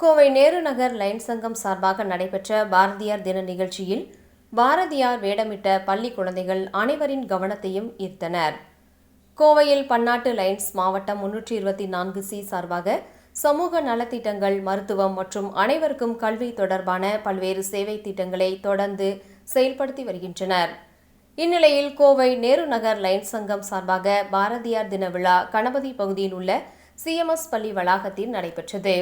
கோவை நேரு நகர் line சங்கம் சார்பாக நடைபெற்ற பாரதியார் தின நிகழ்ச்சியில் பாரதியார் வேடமிட்ட பள்ளி குழந்தைகள் அனைவரின் கவனத்தையும் ஈர்த்தனர். கோவையில் பன்னாட்டு லைன்ஸ் மாவட்டம் 324C சார்பாக சமூக நலத்திட்டங்கள், மருத்துவம் மற்றும் அனைவருக்கும் கல்வி தொடர்பான பல்வேறு சேவை திட்டங்களை தொடர்ந்து செயல்படுத்தி வருகின்றனர். இந்நிலையில் கோவை நேரு நகர் லைன்ஸ் சங்கம் சார்பாக பாரதியார் தின விழா கணபதி பகுதியில் உள்ள CMS பள்ளி வளாகத்தில் நடைபெற்றது.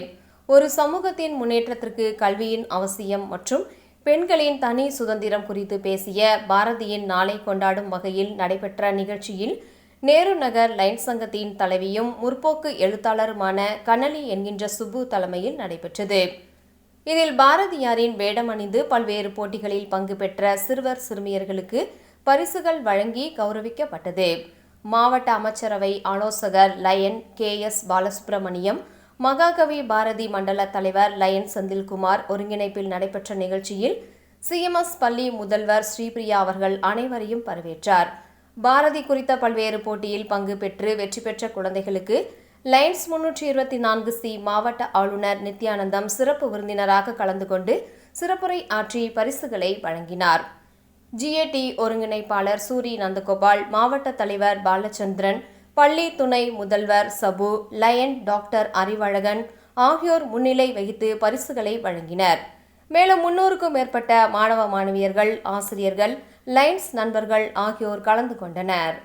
ஒரு சமூகத்தின் முன்னேற்றத்திற்கு கல்வியின் அவசியம் மற்றும் பெண்களின் தனி சுதந்திரம் குறித்து பேசிய பாரதியின் நாளை கொண்டாடும் வகையில் நடைபெற்ற நிகழ்ச்சியில் நேரு நகர் லைன் சங்கத்தின் தலைவியும் முற்போக்கு எழுத்தாளருமான கனலி என்கின்ற சுப்பு தலைமையில் நடைபெற்றது. இதில் பாரதியாரின் வேடம் அணிந்து பல்வேறு போட்டிகளில் பங்கு பெற்ற சிறுவர் சிறுமியர்களுக்கு பரிசுகள் வழங்கி கௌரவிக்கப்பட்டது. மாவட்ட அமைச்சரவை ஆலோசகர் லயன் KS பாலசுப்ரமணியம், மகாகவி பாரதி மண்டல தலைவர் லயன் செந்தில்குமார் ஒருங்கிணைப்பில் நடைபெற்ற நிகழ்ச்சியில் CMS பள்ளி முதல்வர் ஸ்ரீபிரியா அவர்கள் அனைவரையும் வரவேற்றார். பாரதி குறித்த பல்வேறு போட்டியில் பங்கு பெற்று வெற்றி பெற்ற குழந்தைகளுக்கு லைன்ஸ் 324C மாவட்ட ஆளுநர் நித்யானந்தம் சிறப்பு விருந்தினராக கலந்து கொண்டு சிறப்புரை ஆற்றி பரிசுகளை வழங்கினார். GAT ஒருங்கிணைப்பாளர் சூரி நந்தகோபால், மாவட்ட தலைவர் பாலச்சந்திரன், பள்ளி துணை முதல்வர் சபு, லயன் டாக்டர் அறிவழகன் ஆகியோர் முன்னிலை வகித்து பரிசுகளை வழங்கினர். மேலும் 300க்கும் மேற்பட்ட மாணவ மாணவியர்கள், ஆசிரியர்கள், லைன்ஸ் நண்பர்கள் ஆகியோர் கலந்து கொண்டனர்.